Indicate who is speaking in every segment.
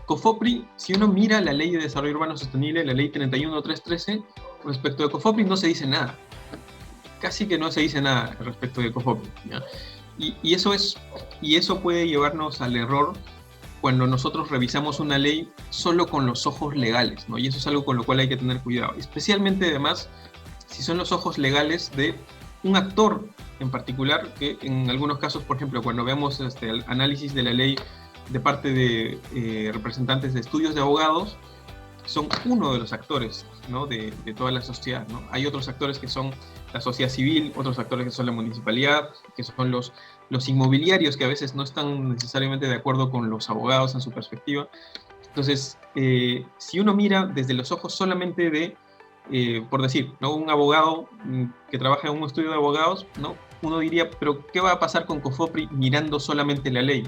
Speaker 1: COFOPRI, si uno mira la Ley de Desarrollo Urbano Sostenible, la Ley 31.313, respecto de COFOPRI no se dice nada. Casi que no se dice nada respecto de COFOPRI, ¿ya? Y eso puede llevarnos al error cuando nosotros revisamos una ley solo con los ojos legales, ¿no? Y eso es algo con lo cual hay que tener cuidado. Especialmente, además, si son los ojos legales de un actor en particular, que en algunos casos, por ejemplo, cuando vemos el análisis de la ley de parte de representantes de estudios de abogados, son uno de los actores, ¿no? de toda la sociedad, ¿no? Hay otros actores que son la sociedad civil, otros actores que son la municipalidad, que son los inmobiliarios, que a veces no están necesariamente de acuerdo con los abogados en su perspectiva. Entonces, si uno mira desde los ojos solamente de, por decir, ¿no? Un abogado que trabaja en un estudio de abogados, ¿no? Uno diría, pero ¿qué va a pasar con COFOPRI mirando solamente la ley?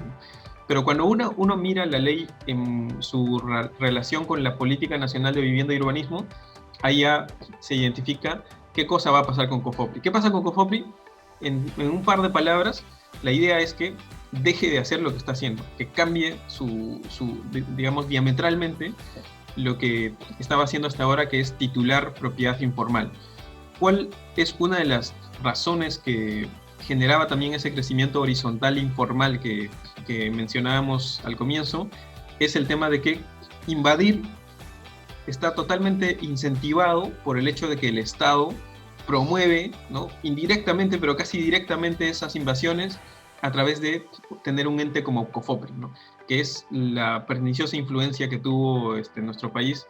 Speaker 1: Pero cuando uno mira la ley en su relación con la Política Nacional de Vivienda y Urbanismo, ahí ya se identifica qué cosa va a pasar con COFOPRI. ¿Qué pasa con COFOPRI? En un par de palabras, la idea es que deje de hacer lo que está haciendo, que cambie digamos, diametralmente lo que estaba haciendo hasta ahora, que es titular propiedad informal. ¿Cuál es una de las razones que generaba también ese crecimiento horizontal informal que mencionábamos al comienzo? Es el tema de que invadir está totalmente incentivado por el hecho de que el Estado promueve, ¿no? Indirectamente, pero casi directamente, esas invasiones a través de tener un ente como COFOPRI, ¿no? Que es la perniciosa influencia que tuvo nuestro país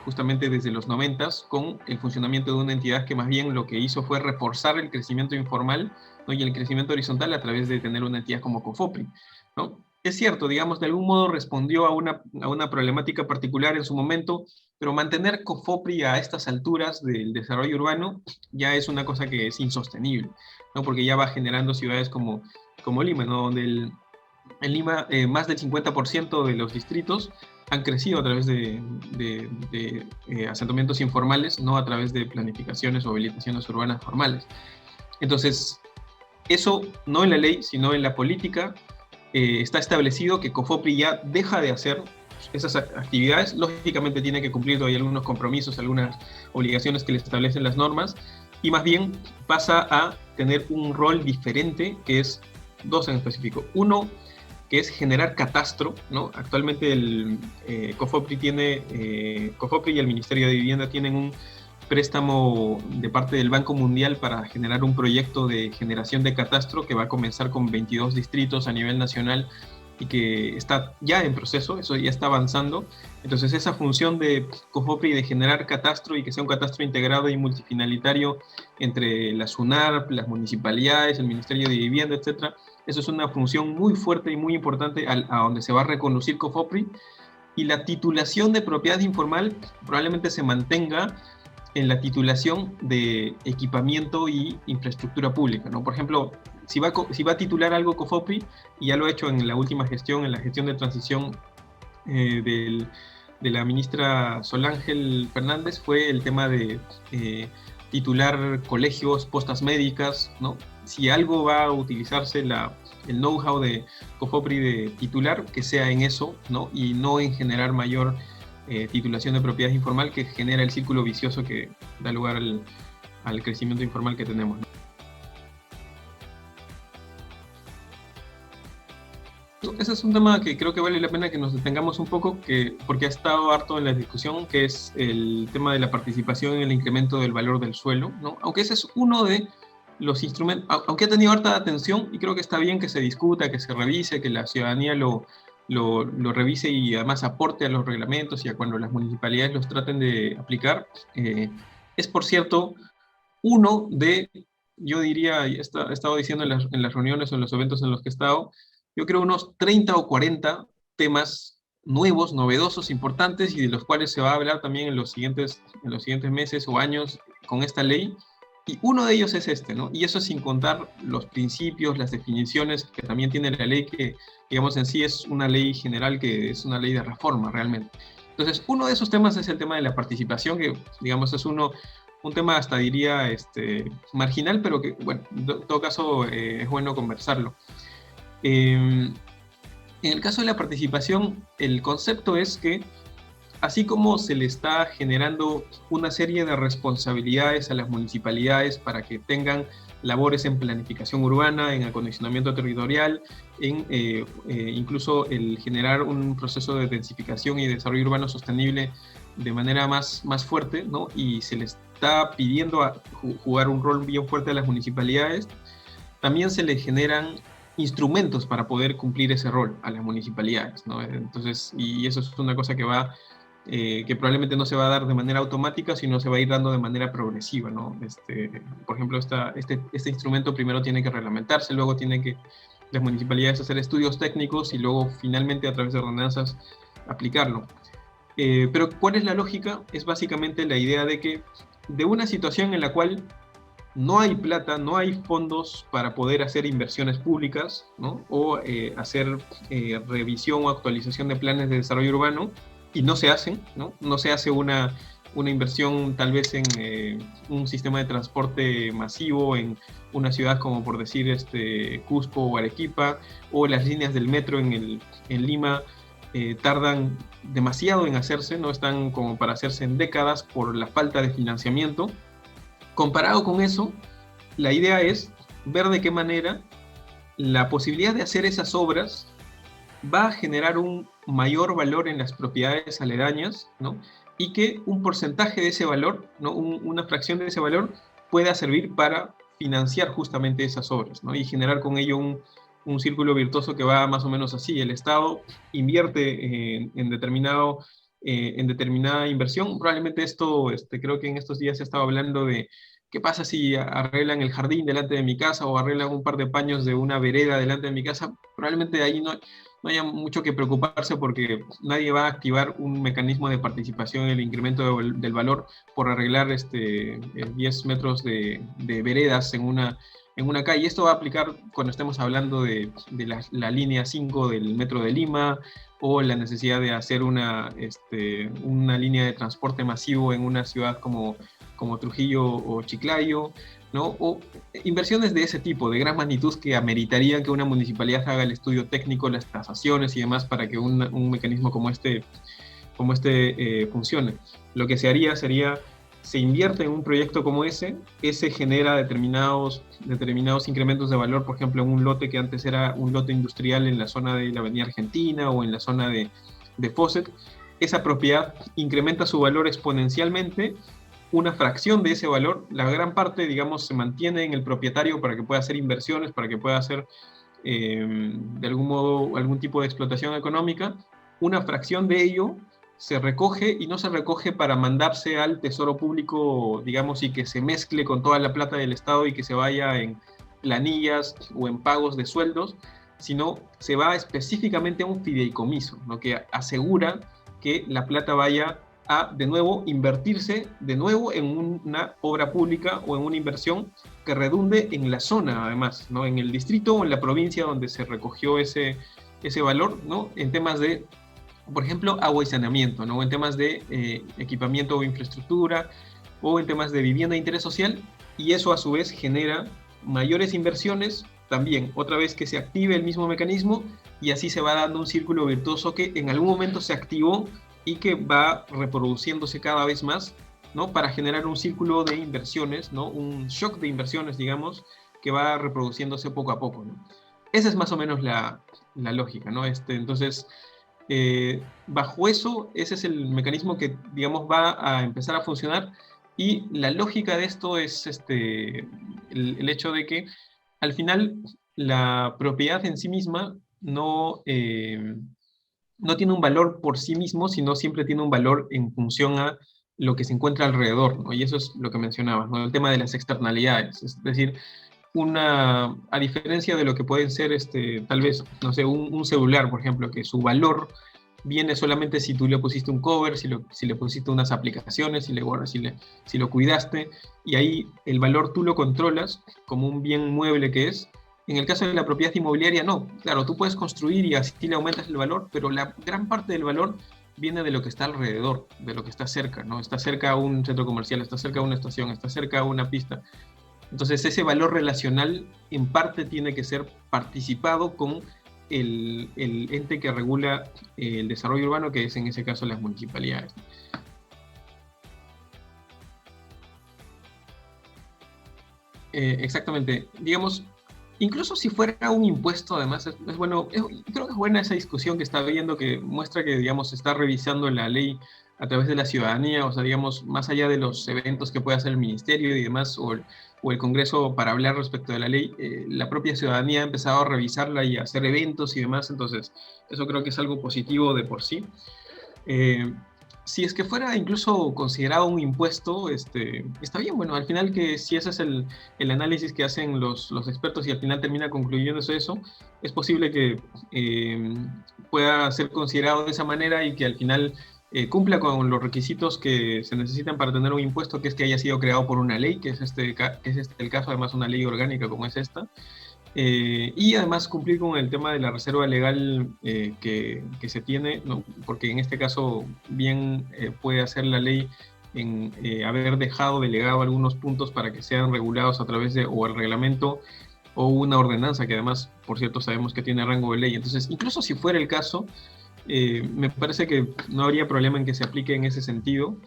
Speaker 1: justamente desde los 90s con el funcionamiento de una entidad que más bien lo que hizo fue reforzar el crecimiento informal, ¿no? Y el crecimiento horizontal a través de tener una entidad como COFOPRI, ¿no? Es cierto, digamos, de algún modo respondió a una problemática particular en su momento, pero mantener COFOPRI a estas alturas del desarrollo urbano ya es una cosa que es insostenible, ¿no? Porque ya va generando ciudades como Lima, ¿no? Donde en Lima más del 50% de los distritos han crecido a través de asentamientos informales, no a través de planificaciones o habilitaciones urbanas formales. Entonces, eso no en la ley, sino en la política, está establecido que COFOPRI ya deja de hacer esas actividades. Lógicamente tiene que cumplir todavía algunos compromisos, algunas obligaciones que le establecen las normas, y más bien pasa a tener un rol diferente, que es dos en específico. Uno, que es generar catastro, ¿no? Actualmente el COFOPRI y el Ministerio de Vivienda tienen un préstamo de parte del Banco Mundial para generar un proyecto de generación de catastro que va a comenzar con 22 distritos a nivel nacional y que está ya en proceso, eso ya está avanzando. Entonces esa función de COFOPRI de generar catastro y que sea un catastro integrado y multifinalitario entre la SUNARP, las municipalidades, el Ministerio de Vivienda, etcétera, eso es una función muy fuerte y muy importante a donde se va a reconducir COFOPRI, y la titulación de propiedad informal probablemente se mantenga en la titulación de equipamiento y infraestructura pública, ¿no? Por ejemplo, si va a titular algo COFOPRI, y ya lo ha hecho en la última gestión, en la gestión de transición de la ministra Solángel Fernández, fue el tema de titular colegios, postas médicas, ¿no? Si algo va a utilizarse el know-how de COFOPRI de titular, que sea en eso, ¿no? Y no en generar mayor titulación de propiedad informal, que genera el círculo vicioso que da lugar al crecimiento informal que tenemos, ¿no? Ese es un tema que creo que vale la pena que nos detengamos un poco, porque ha estado harto en la discusión, que es el tema de la participación en el incremento del valor del suelo, ¿no? Aunque ese es uno de los instrumentos, aunque ha tenido harta atención, y creo que está bien que se discuta, que se revise, que la ciudadanía lo revise y además aporte a los reglamentos y a cuando las municipalidades los traten de aplicar. Es, por cierto, uno de, yo diría, y he estado diciendo en las reuniones o en los eventos en los que he estado, yo creo unos 30 o 40 temas nuevos, novedosos, importantes, y de los cuales se va a hablar también en los siguientes meses o años con esta ley. Y uno de ellos es ¿no? Y eso sin contar los principios, las definiciones que también tiene la ley, que, digamos, en sí es una ley general, que es una ley de reforma realmente. Entonces, uno de esos temas es el tema de la participación, que digamos es un tema hasta diría marginal, pero que, bueno, en todo caso es bueno conversarlo. En el caso de la participación, el concepto es que así como se le está generando una serie de responsabilidades a las municipalidades para que tengan labores en planificación urbana, en acondicionamiento territorial, en incluso el generar un proceso de densificación y desarrollo urbano sostenible de manera más fuerte, ¿no? Y se le está pidiendo jugar un rol bien fuerte a las municipalidades, también se le generan instrumentos para poder cumplir ese rol a las municipalidades, ¿no? Entonces, y eso es una cosa que probablemente no se va a dar de manera automática, sino se va a ir dando de manera progresiva, ¿no? Por ejemplo, este instrumento primero tiene que reglamentarse, luego tiene que las municipalidades hacer estudios técnicos y luego finalmente a través de ordenanzas aplicarlo. Pero ¿cuál es la lógica? Es básicamente la idea de que de una situación en la cual no hay plata, no hay fondos para poder hacer inversiones públicas, ¿no? O hacer revisión o actualización de planes de desarrollo urbano, y no se hacen, ¿no? No se hace una inversión tal vez en un sistema de transporte masivo en una ciudad como por decir Cusco o Arequipa, o las líneas del metro en Lima tardan demasiado en hacerse, no están como para hacerse en décadas por la falta de financiamiento. Comparado con eso, la idea es ver de qué manera la posibilidad de hacer esas obras va a generar un mayor valor en las propiedades aledañas, ¿no? Y que un porcentaje de ese valor, ¿no? Una fracción de ese valor pueda servir para financiar justamente esas obras, ¿no? Y generar con ello un círculo virtuoso que va más o menos así. El Estado invierte en determinada inversión. Probablemente esto, creo que en estos días se estaba hablando de qué pasa si arreglan el jardín delante de mi casa o arreglan un par de paños de una vereda delante de mi casa. Probablemente ahí no haya mucho que preocuparse porque nadie va a activar un mecanismo de participación en el incremento del valor por arreglar 10 metros de veredas en una calle. Esto va a aplicar cuando estemos hablando de la línea 5 del metro de Lima, o la necesidad de hacer una línea de transporte masivo en una ciudad como Trujillo o Chiclayo, ¿no? O inversiones de ese tipo, de gran magnitud, que ameritarían que una municipalidad haga el estudio técnico, las tasaciones y demás para que un mecanismo como este funcione. Lo que se haría sería, se invierte en un proyecto como ese genera determinados incrementos de valor, por ejemplo, en un lote que antes era un lote industrial en la zona de la Avenida Argentina o en la zona de Fawcett. Esa propiedad incrementa su valor exponencialmente. Una fracción de ese valor, la gran parte, digamos, se mantiene en el propietario para que pueda hacer inversiones, para que pueda hacer de algún modo algún tipo de explotación económica. Una fracción de ello se recoge, y no se recoge para mandarse al tesoro público, digamos, y que se mezcle con toda la plata del Estado y que se vaya en planillas o en pagos de sueldos, sino se va específicamente a un fideicomiso, ¿no? Que asegura que la plata vaya a, de nuevo, invertirse de nuevo en una obra pública o en una inversión que redunde en la zona, además, ¿no? En el distrito o en la provincia donde se recogió ese valor, ¿no? En temas de, por ejemplo, agua y saneamiento, ¿no? En temas de equipamiento o infraestructura, o en temas de vivienda de interés social, y eso a su vez genera mayores inversiones, también, otra vez que se active el mismo mecanismo, y así se va dando un círculo virtuoso que en algún momento se activó y que va reproduciéndose cada vez más, ¿no? Para generar un círculo de inversiones, ¿no? Un shock de inversiones, digamos, que va reproduciéndose poco a poco, ¿no? Esa es más o menos la lógica, ¿no? Entonces, bajo eso, ese es el mecanismo que, digamos, va a empezar a funcionar, y la lógica de esto es el hecho de que, al final, la propiedad en sí misma no tiene un valor por sí mismo, sino siempre tiene un valor en función a lo que se encuentra alrededor, ¿no? Y eso es lo que mencionabas, ¿no? El tema de las externalidades, es decir, a diferencia de lo que pueden ser, tal vez, no sé, un celular, por ejemplo, que su valor viene solamente si tú le pusiste un cover, si le pusiste unas aplicaciones, si lo cuidaste, y ahí el valor tú lo controlas como un bien mueble que es. En el caso de la propiedad inmobiliaria, no. Claro, tú puedes construir y así le aumentas el valor, pero la gran parte del valor viene de lo que está alrededor, de lo que está cerca, ¿no? Está cerca a un centro comercial, está cerca a una estación, está cerca a una pista. Entonces ese valor relacional en parte tiene que ser participado con el ente que regula el desarrollo urbano, que es en ese caso las municipalidades. Exactamente. Digamos, incluso si fuera un impuesto, además, es bueno, creo que es buena esa discusión que está habiendo, que muestra que, digamos, se está revisando la ley a través de la ciudadanía, o sea, digamos, más allá de los eventos que puede hacer el ministerio y demás, o el Congreso para hablar respecto de la ley, la propia ciudadanía ha empezado a revisarla y a hacer eventos y demás, entonces, eso creo que es algo positivo de por sí. Eh, si es que fuera incluso considerado un impuesto, está bien, bueno, al final que si ese es el análisis que hacen los expertos y al final termina concluyendo eso, es posible que pueda ser considerado de esa manera y que al final cumpla con los requisitos que se necesitan para tener un impuesto, que es que haya sido creado por una ley, que es el caso, además una ley orgánica como es esta. Y además cumplir con el tema de la reserva legal que se tiene, ¿no? Porque en este caso bien puede hacer la ley en haber dejado delegado algunos puntos para que sean regulados a través de o el reglamento o una ordenanza, que además, por cierto, sabemos que tiene rango de ley. Entonces, incluso si fuera el caso, me parece que no habría problema en que se aplique en ese sentido,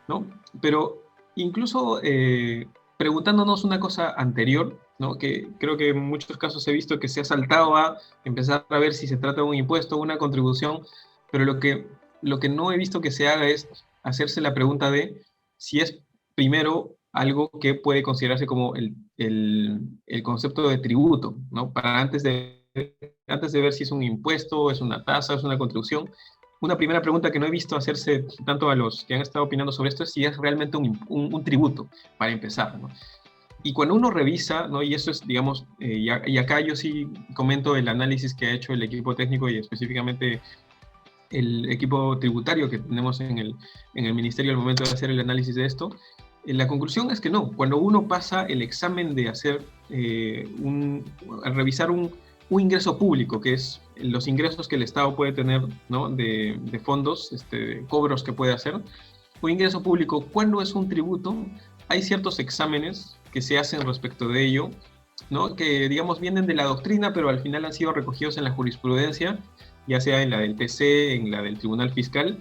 Speaker 1: ¿no? Pero incluso preguntándonos una cosa anterior, ¿no? Que creo que en muchos casos he visto que se ha saltado a empezar a ver si se trata de un impuesto o una contribución, pero lo que no he visto que se haga es hacerse la pregunta de si es primero algo que puede considerarse como el concepto de tributo, ¿no? Para antes de ver si es un impuesto, es una tasa, es una contribución. Una primera pregunta que no he visto hacerse tanto a los que han estado opinando sobre esto es si es realmente un tributo, para empezar, ¿no? Y cuando uno revisa, ¿no? Y eso es, digamos, y acá yo sí comento el análisis que ha hecho el equipo técnico y específicamente el equipo tributario que tenemos en el ministerio al momento de hacer el análisis de esto, la conclusión es que no. Cuando uno pasa el examen de hacer, al revisar un ingreso público, que es los ingresos que el Estado puede tener, ¿no? de fondos, de cobros que puede hacer, un ingreso público, cuando es un tributo, hay ciertos exámenes que se hacen respecto de ello, ¿no? Que digamos vienen de la doctrina, pero al final han sido recogidos en la jurisprudencia, ya sea en la del TC, en la del Tribunal Fiscal,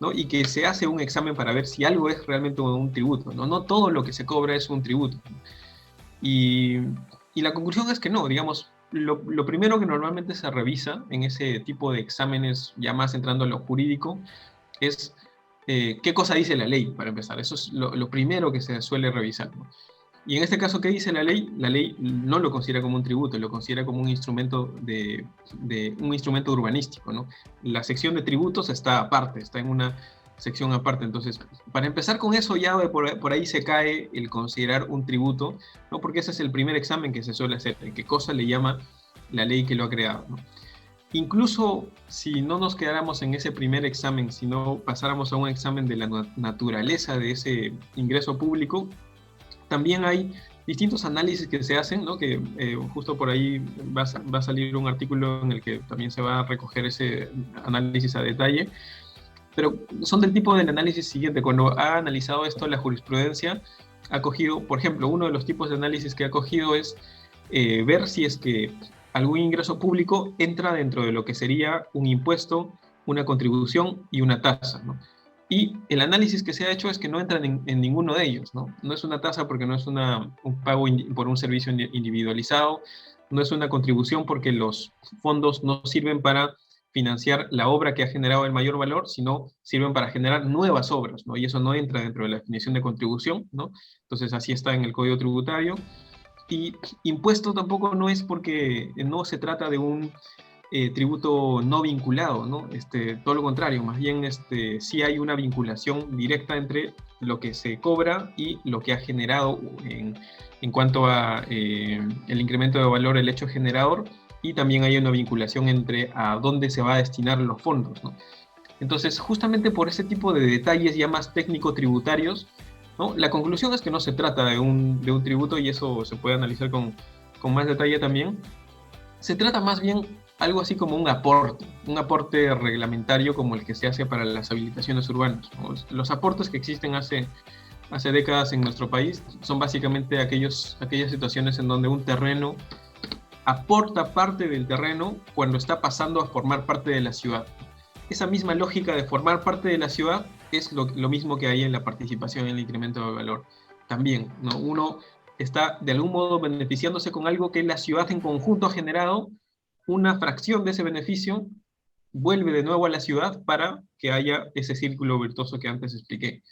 Speaker 1: ¿no? Y que se hace un examen para ver si algo es realmente un tributo, ¿no? No todo lo que se cobra es un tributo. Y, y la conclusión es que no, digamos, lo primero que normalmente se revisa en ese tipo de exámenes, ya más entrando a lo jurídico, es qué cosa dice la ley, para empezar. Eso es lo primero que se suele revisar, ¿no? Y en este caso, ¿qué dice la ley? La ley no lo considera como un tributo, lo considera como un instrumento un instrumento urbanístico, ¿no? La sección de tributos está aparte, está en una sección aparte. Entonces, para empezar con eso, ya por ahí se cae el considerar un tributo, ¿no? Porque ese es el primer examen que se suele hacer, qué cosa le llama la ley que lo ha creado, ¿no? Incluso si no nos quedáramos en ese primer examen, sino pasáramos a un examen de la naturaleza de ese ingreso público, también hay distintos análisis que se hacen, ¿no? Que justo por ahí va a salir un artículo en el que también se va a recoger ese análisis a detalle, pero son del tipo del análisis siguiente. Cuando ha analizado esto la jurisprudencia, ha cogido, por ejemplo, uno de los tipos de análisis que ha cogido es ver si es que algún ingreso público entra dentro de lo que sería un impuesto, una contribución y una tasa, ¿no? Y el análisis que se ha hecho es que no entran en ninguno de ellos, ¿no? No es una tasa porque no es un pago por un servicio individualizado, no es una contribución porque los fondos no sirven para financiar la obra que ha generado el mayor valor, sino sirven para generar nuevas obras, ¿no? Y eso no entra dentro de la definición de contribución, ¿no? Entonces así está en el Código Tributario. Y impuesto tampoco no es porque no se trata de un tributo no vinculado, ¿no? Todo lo contrario, más bien sí hay una vinculación directa entre lo que se cobra y lo que ha generado en cuanto a el incremento de valor, el hecho generador, y también hay una vinculación entre a dónde se va a destinar los fondos, ¿no? Entonces, justamente por ese tipo de detalles ya más técnico-tributarios, ¿no? La conclusión es que no se trata de un tributo, y eso se puede analizar con más detalle también. Se trata más bien algo así como un aporte reglamentario como el que se hace para las habilitaciones urbanas, ¿no? Los aportes que existen hace décadas en nuestro país son básicamente aquellas situaciones en donde un terreno aporta parte del terreno cuando está pasando a formar parte de la ciudad. Esa misma lógica de formar parte de la ciudad es lo mismo que hay en la participación en el incremento de valor. También, ¿no? Uno está de algún modo beneficiándose con algo que la ciudad en conjunto ha generado, una fracción de ese beneficio vuelve de nuevo a la ciudad para que haya ese círculo virtuoso que antes expliqué.